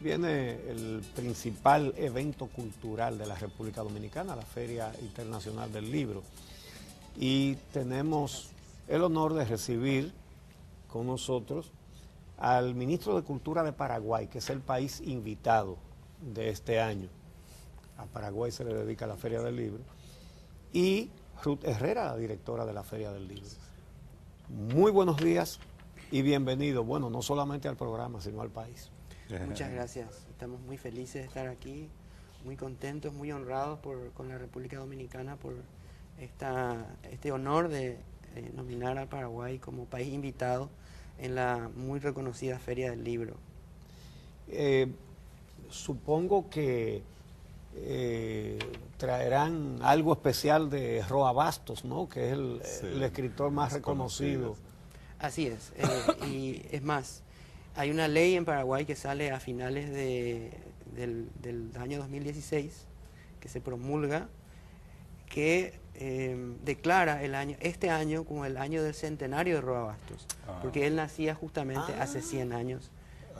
viene el principal evento cultural de la República Dominicana, la Feria Internacional del Libro. Y tenemos el honor de recibir con nosotros al ministro de Cultura de Paraguay, que es el país invitado de este año. A Paraguay se le dedica la Feria del Libro. Y Ruth Herrera, la directora de la Feria del Libro. Muy buenos días y bienvenido, bueno, no solamente al programa, sino al país. Muchas gracias, estamos muy felices de estar aquí, muy contentos, muy honrados con la República Dominicana por este honor de nominar a Paraguay como país invitado en la muy reconocida Feria del Libro. Supongo que traerán algo especial de Roa Bastos, ¿no? Que es el escritor más reconocido. Así es, y es más, hay una ley en Paraguay que sale a finales del año 2016, que se promulga, que declara este año como el año del centenario de Roa Bastos, porque él nacía justamente hace 100 años,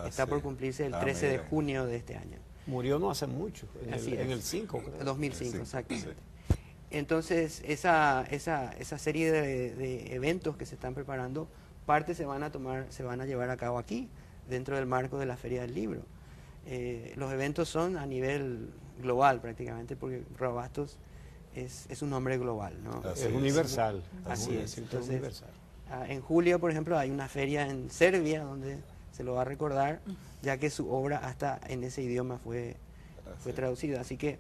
está por cumplirse el 13 de junio de este año. Murió no hace mucho, en el 5, creo. 2005, exactamente. Sí. Entonces, esa serie de eventos que se están preparando, parte se van a llevar a cabo aquí, dentro del marco de la Feria del Libro. Los eventos son a nivel global prácticamente, porque Roa Bastos es un nombre global, ¿no? Es universal. Así es. Entonces, universal. En julio, por ejemplo, hay una feria en Serbia donde se lo va a recordar, ya que su obra hasta en ese idioma fue traducida. Así que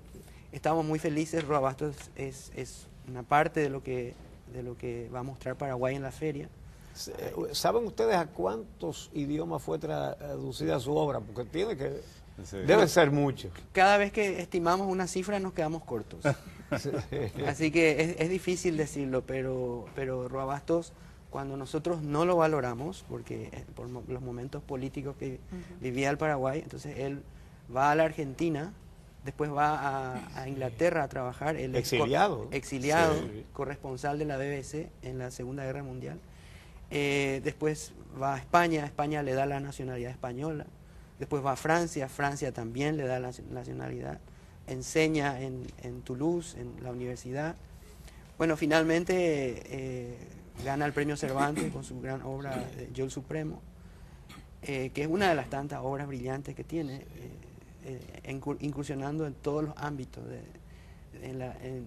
estamos muy felices. Roa Bastos es una parte de lo que va a mostrar Paraguay en la feria. ¿Saben ustedes a cuántos idiomas fue traducida su obra? Porque debe ser mucho. Cada vez que estimamos una cifra nos quedamos cortos. Así que es difícil decirlo, pero Roa Bastos, cuando nosotros no lo valoramos, porque por los momentos políticos que vivía el Paraguay, entonces él va a la Argentina, después va a Inglaterra a trabajar. Él exiliado. Sí. Corresponsal de la BBC en la Segunda Guerra Mundial. Después va a España, España le da la nacionalidad española. Después va a Francia, Francia también le da la nacionalidad. Enseña en Toulouse, en la universidad. Bueno, finalmente gana el premio Cervantes con su gran obra Yo el Supremo, que es una de las tantas obras brillantes que tiene, incursionando en todos los ámbitos,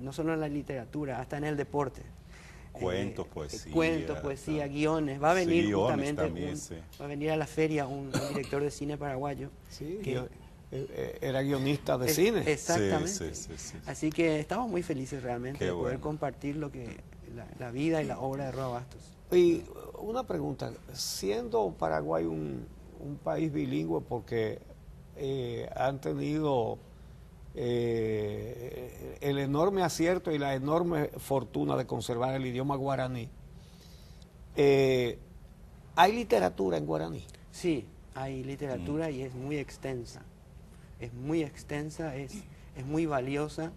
no solo en la literatura, hasta en el deporte. Cuentos, poesía, guiones. Va a venir guiones justamente, va a venir a la feria un director de cine paraguayo. Sí, era guionista de cine. Exactamente. Sí. Así que estamos muy felices realmente de poder compartir la vida y la obra de Roa Bastos. Y una pregunta, siendo Paraguay un país bilingüe, porque han tenido el enorme acierto y la enorme fortuna de conservar el idioma guaraní, ¿hay literatura en guaraní? Sí, hay literatura y es muy extensa. Es muy extensa, es muy valiosa,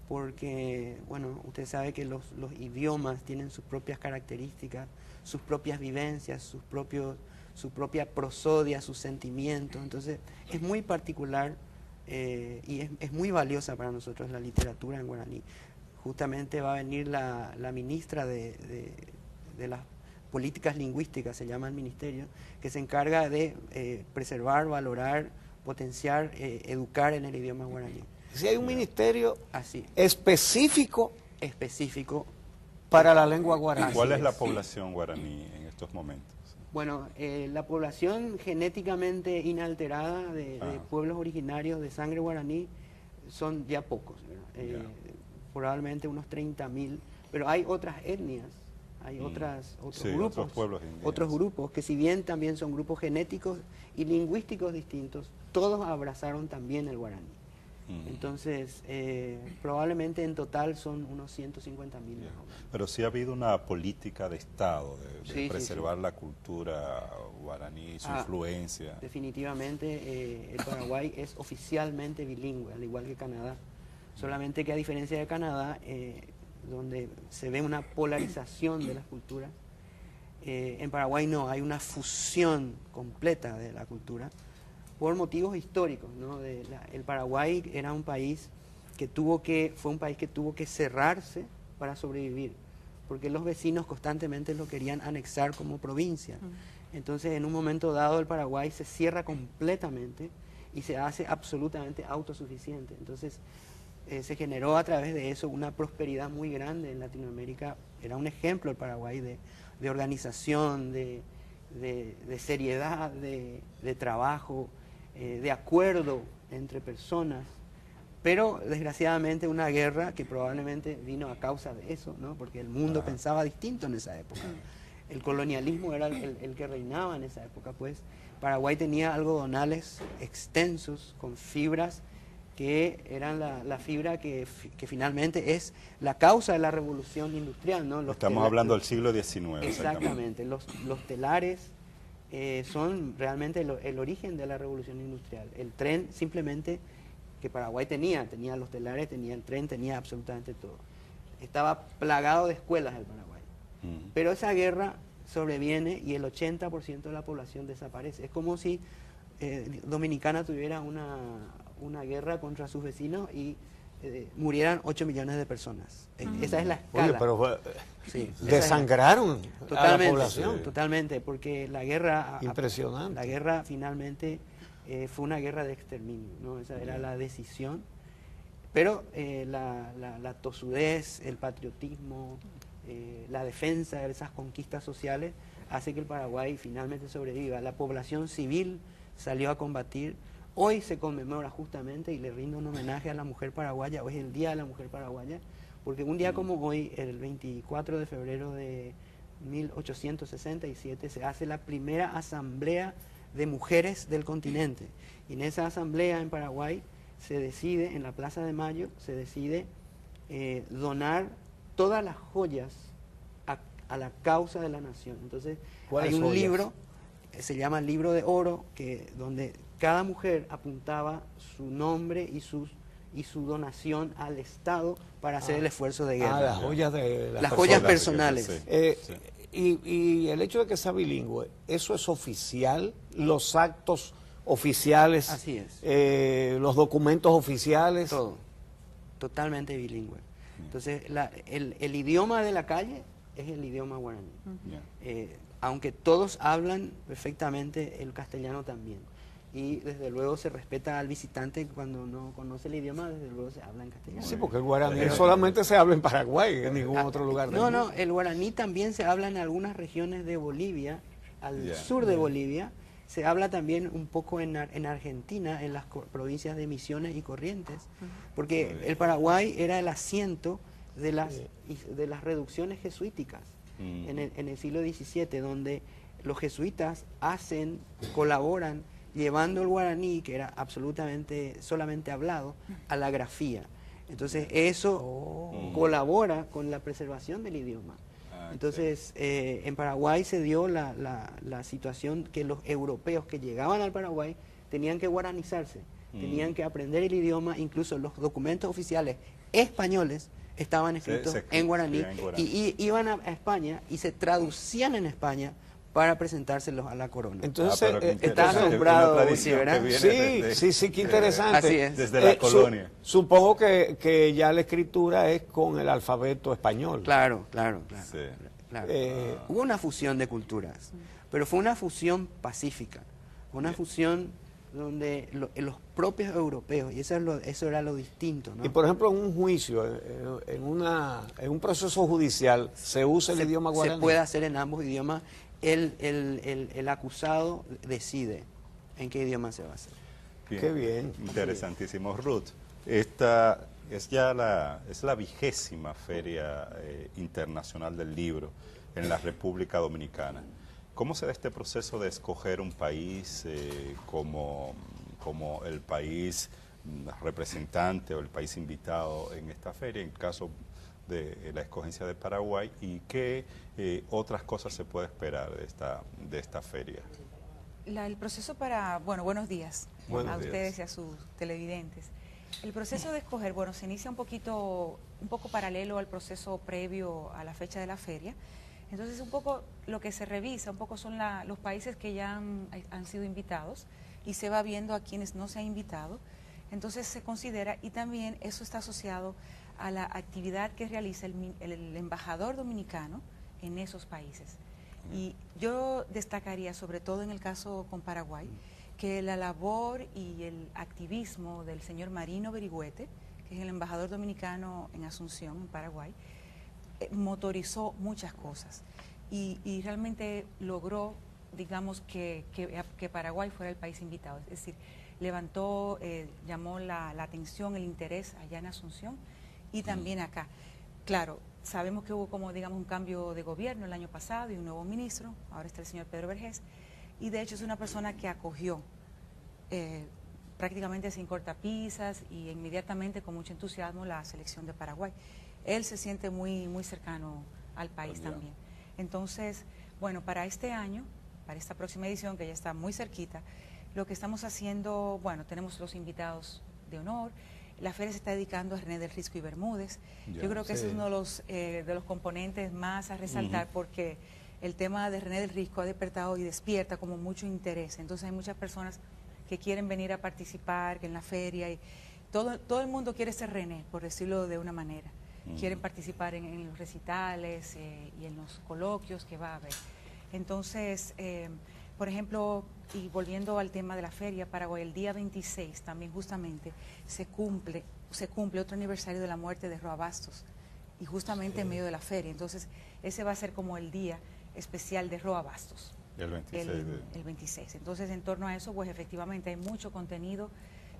porque, bueno, usted sabe que los idiomas tienen sus propias características, sus propias vivencias, su propia prosodia, sus sentimientos. Entonces, es muy particular. Y es muy valiosa para nosotros la literatura en guaraní. Justamente va a venir la ministra de las políticas lingüísticas, se llama el ministerio, que se encarga de preservar, valorar, potenciar, educar en el idioma guaraní. Si hay un ministerio así específico para la lengua guaraní. ¿Cuál es la población guaraní en estos momentos? Bueno, la población genéticamente inalterada de pueblos originarios de sangre guaraní son ya pocos, probablemente unos 30.000, pero hay otras etnias, hay otros grupos que, si bien también son grupos genéticos y lingüísticos distintos, todos abrazaron también el guaraní. Entonces, probablemente en total son unos 150.000. Pero sí ha habido una política de Estado de preservar la cultura guaraní, su influencia. Definitivamente, el Paraguay es oficialmente bilingüe, al igual que Canadá. Solamente que, a diferencia de Canadá, donde se ve una polarización de las culturas, en Paraguay no, hay una fusión completa de la cultura. por motivos históricos, ¿no? El Paraguay era un país fue un país que tuvo que cerrarse para sobrevivir, porque los vecinos constantemente lo querían anexar como provincia. Entonces, en un momento dado, el Paraguay se cierra completamente y se hace absolutamente autosuficiente. Entonces, se generó a través de eso una prosperidad muy grande en Latinoamérica. Era un ejemplo el Paraguay de organización, de seriedad, de trabajo, de acuerdo entre personas. Pero desgraciadamente una guerra que probablemente vino a causa de eso, ¿no? Porque el mundo pensaba distinto en esa época. El colonialismo era el que reinaba en esa época, pues. Paraguay tenía algodonales extensos con fibras que eran la fibra que finalmente es la causa de la revolución industrial, ¿no? Estamos hablando del siglo XIX. Exactamente. Los telares son realmente el origen de la revolución industrial. El tren simplemente que Paraguay tenía los telares, tenía el tren, tenía absolutamente todo. Estaba plagado de escuelas el Paraguay. Pero esa guerra sobreviene y el 80% de la población desaparece. Es como si Dominicana tuviera una guerra contra sus vecinos y murieran 8 millones de personas. Esa es la escala. Oye, pero sí, desangraron a la población. Sí. Totalmente, porque la guerra... Impresionante. La guerra finalmente fue una guerra de exterminio, ¿no? Esa era la decisión. Pero la tosudez, el patriotismo, la defensa de esas conquistas sociales hace que el Paraguay finalmente sobreviva. La población civil salió a combatir. Hoy se conmemora justamente y le rindo un homenaje a la mujer paraguaya. Hoy es el Día de la Mujer Paraguaya, porque un día como hoy, el 24 de febrero de 1867, se hace la primera asamblea de mujeres del continente. Y en esa asamblea en Paraguay se decide, en la Plaza de Mayo, se decide donar todas las joyas a la causa de la nación. Entonces hay un libro, se llama el Libro de Oro, donde cada mujer apuntaba su nombre y su donación al Estado para hacer el esfuerzo de guerra. Las joyas las joyas personales. Sí. Y el hecho de que sea bilingüe, ¿eso es oficial? ¿Los actos oficiales? Así es. ¿Los documentos oficiales? Todo. Totalmente bilingüe. Entonces, el idioma de la calle es el idioma guaraní. Aunque todos hablan perfectamente el castellano también. Y desde luego se respeta al visitante cuando no conoce el idioma, desde luego se habla en castellano. Sí, porque el guaraní solamente se habla en Paraguay, en ningún otro lugar del mundo. No, el guaraní también se habla en algunas regiones de Bolivia, al sur de Bolivia. Se habla también un poco en Argentina, en las provincias de Misiones y Corrientes, porque el Paraguay era el asiento de las reducciones jesuíticas en el siglo XVII, donde los jesuitas colaboran llevando el guaraní, que era absolutamente solamente hablado, a la grafía. Entonces eso colabora con la preservación del idioma. Entonces en Paraguay se dio la situación que los europeos que llegaban al Paraguay tenían que guaranizarse, tenían que aprender el idioma, incluso los documentos oficiales españoles estaban escritos en guaraní, y iban a España y se traducían en España para presentárselos a la corona. Entonces, está asombrado, ¿verdad? Sí, qué interesante. Así es. Desde la colonia. Supongo que ya la escritura es con el alfabeto español. Claro. Sí. Hubo una fusión de culturas, pero fue una fusión pacífica, una fusión donde los propios europeos, y eso era lo distinto, ¿no? Y por ejemplo, en un juicio, en un proceso judicial, ¿se usa el idioma guaraní? Se puede hacer en ambos idiomas. El acusado decide en qué idioma se va a hacer. Qué bien. Interesantísimo. Ruth, esta es la 20ª Feria Internacional del Libro en la República Dominicana. ¿Cómo se da este proceso de escoger un país como el país representante o el país invitado en esta feria, en el caso de la escogencia de Paraguay, y qué otras cosas se puede esperar de esta feria? El proceso buenos días a ustedes y a sus televidentes. El proceso de escoger, se inicia un poco paralelo al proceso previo a la fecha de la feria. Entonces, un poco lo que se revisa, son los países que ya han sido invitados, y se va viendo a quienes no se ha invitado. Entonces se considera, y también eso está asociado a la actividad que realiza el embajador dominicano en esos países. Y yo destacaría, sobre todo en el caso con Paraguay, que la labor y el activismo del señor Marino Berigüete, que es el embajador dominicano en Asunción, en Paraguay, motorizó muchas cosas y realmente logró, digamos, que Paraguay fuera el país invitado. Es decir, levantó, llamó la atención, el interés allá en Asunción y también acá. Claro, sabemos que hubo como, digamos, un cambio de gobierno el año pasado y un nuevo ministro, ahora está el señor Pedro Vergés, y de hecho es una persona que acogió prácticamente sin cortapisas y inmediatamente con mucho entusiasmo la selección de Paraguay. Él se siente muy cercano al país también. Entonces, bueno, para este año, para esta próxima edición que ya está muy cerquita, lo que estamos haciendo, bueno, tenemos los invitados de honor. La feria se está dedicando a René del Risco y Bermúdez. Yo creo que ese es uno de los componentes más a resaltar porque el tema de René del Risco ha despertado y despierta como mucho interés. Entonces hay muchas personas que quieren venir a participar en la feria y todo el mundo quiere ser René, por decirlo de una manera. Quieren participar en los recitales y en los coloquios que va a haber. Entonces, por ejemplo, y volviendo al tema de la feria, Paraguay, el día 26 también justamente se cumple otro aniversario de la muerte de Roa Bastos, y justamente en medio de la feria. Entonces, ese va a ser como el día especial de Roa Bastos. El 26. Entonces, en torno a eso, pues efectivamente hay mucho contenido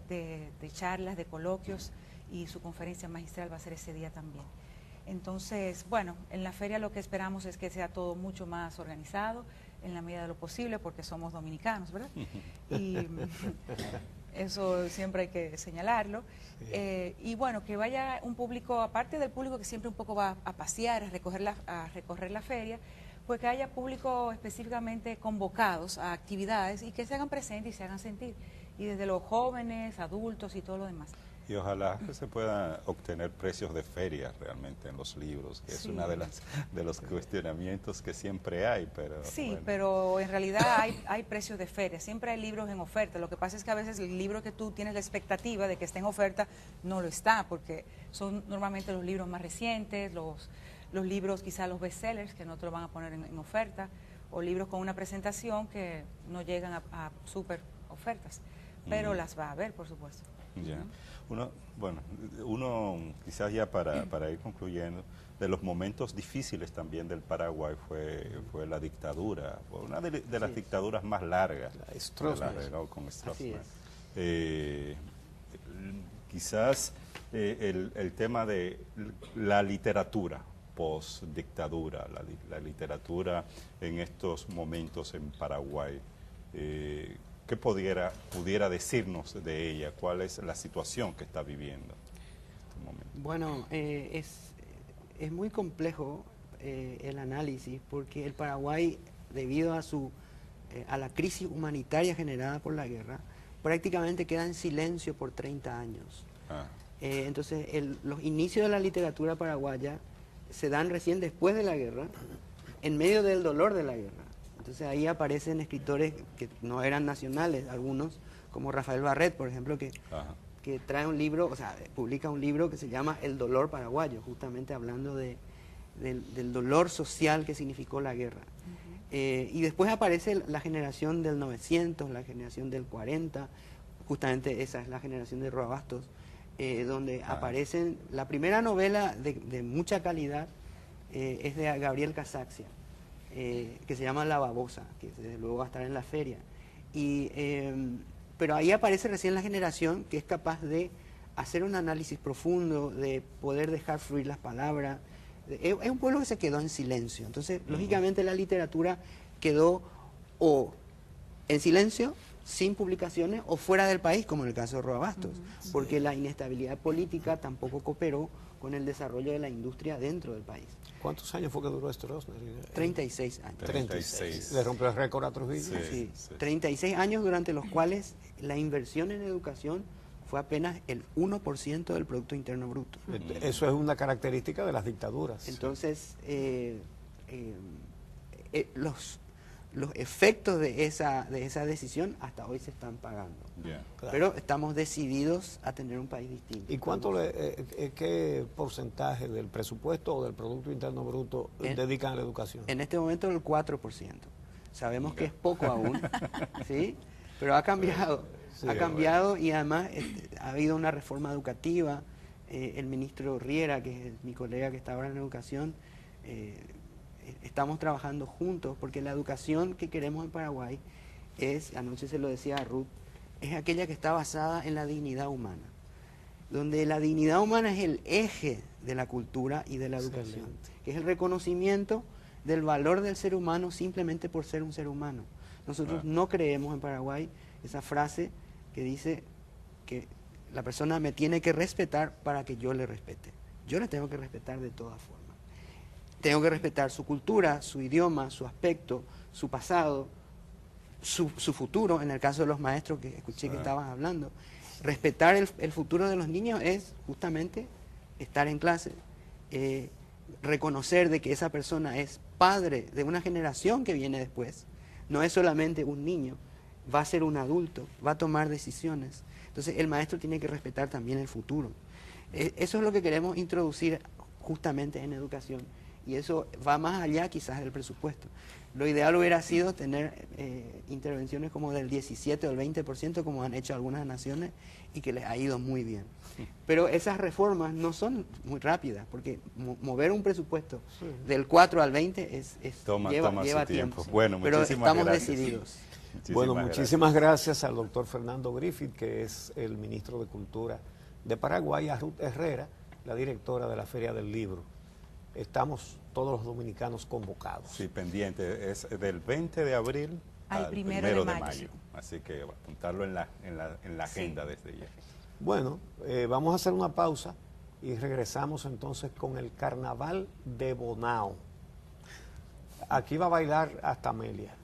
de charlas, de coloquios, y su conferencia magistral va a ser ese día también. Entonces, bueno, en la feria lo que esperamos es que sea todo mucho más organizado, en la medida de lo posible, porque somos dominicanos, ¿verdad? Y eso siempre hay que señalarlo. Y bueno, que vaya un público, aparte del público que siempre un poco va a pasear, a recorrer la feria, pues que haya público específicamente convocados a actividades y que se hagan presentes y se hagan sentir, y desde los jóvenes, adultos y todo lo demás. Y ojalá que se puedan obtener precios de feria realmente en los libros, que es una de los cuestionamientos que siempre hay. Pero sí, bueno. Pero en realidad hay precios de feria, siempre hay libros en oferta. Lo que pasa es que a veces el libro que tú tienes la expectativa de que esté en oferta no lo está, porque son normalmente los libros más recientes, los libros, quizás los bestsellers, que no te lo van a poner en oferta, o libros con una presentación que no llegan a súper ofertas, pero las va a haber, por supuesto. Ya. Uno quizás ya para ir concluyendo, de los momentos difíciles también del Paraguay fue la dictadura, fue una de las dictaduras más largas con Stroessner. Quizás el tema de la literatura post-dictadura, la literatura en estos momentos en Paraguay, ¿qué pudiera decirnos de ella? ¿Cuál es la situación que está viviendo en este momento? Bueno, es muy complejo el análisis, porque el Paraguay, debido a la crisis humanitaria generada por la guerra, prácticamente queda en silencio por 30 años. Entonces, los inicios de la literatura paraguaya se dan recién después de la guerra, en medio del dolor de la guerra. Entonces ahí aparecen escritores que no eran nacionales, algunos, como Rafael Barret, por ejemplo, que trae un libro, o sea, publica un libro que se llama El dolor paraguayo, justamente hablando del dolor social que significó la guerra. Y después aparece la generación del 900, la generación del 40, justamente esa es la generación de Roa Bastos, donde aparecen, la primera novela de mucha calidad es de Gabriel Casaxia, que se llama La Babosa, que desde luego va a estar en la feria. Pero ahí aparece recién la generación que es capaz de hacer un análisis profundo, de poder dejar fluir las palabras. Es un pueblo que se quedó en silencio. Entonces, lógicamente, la literatura quedó o en silencio, sin publicaciones, o fuera del país, como en el caso de Roa Bastos, porque la inestabilidad política tampoco cooperó con el desarrollo de la industria dentro del país. ¿Cuántos años fue que duró Stroessner? 36 años. 36. ¿Le rompió el récord a Trujillo? Sí. 36 años durante los cuales la inversión en educación fue apenas el 1% del Producto Interno Bruto. Eso es una característica de las dictaduras. Entonces, los efectos de esa decisión hasta hoy se están pagando. Bien. Claro. Pero estamos decididos a tener un país distinto. ¿Y qué porcentaje del presupuesto o del Producto Interno Bruto dedican a la educación? En este momento el 4%. Sabemos que es poco aún, ¿sí? Pero ha cambiado. Sí, ha cambiado y además ha habido una reforma educativa. El ministro Riera, que es mi colega que está ahora en educación, estamos trabajando juntos porque la educación que queremos en Paraguay es, anoche se lo decía a Ruth, es aquella que está basada en la dignidad humana, donde la dignidad humana es el eje de la cultura y de la educación, que es el reconocimiento del valor del ser humano simplemente por ser un ser humano. Nosotros no creemos en Paraguay esa frase que dice que la persona me tiene que respetar para que yo le respete. Yo le tengo que respetar de todas formas. Tengo que respetar su cultura, su idioma, su aspecto, su pasado, su futuro, en el caso de los maestros que escuché que estabas hablando. Respetar el futuro de los niños es justamente estar en clase, reconocer de que esa persona es padre de una generación que viene después, no es solamente un niño, va a ser un adulto, va a tomar decisiones. Entonces el maestro tiene que respetar también el futuro. Eso es lo que queremos introducir justamente en educación. Y eso va más allá quizás del presupuesto. Lo ideal hubiera sido tener intervenciones como del 17 o el 20%, como han hecho algunas naciones, y que les ha ido muy bien. Pero esas reformas no son muy rápidas, porque mover un presupuesto del 4 al 20 lleva tiempo. Bueno, pero estamos gracias. decididos. Muchísimas gracias al doctor Fernando Griffith, que es el ministro de Cultura de Paraguay, a Ruth Herrera, la directora de la Feria del Libro. Estamos todos los dominicanos convocados. Sí, pendiente. Es del 20 de abril al 1 de mayo. Así que apuntarlo en la agenda desde ya. Bueno, vamos a hacer una pausa y regresamos entonces con el Carnaval de Bonao. Aquí va a bailar hasta Amelia.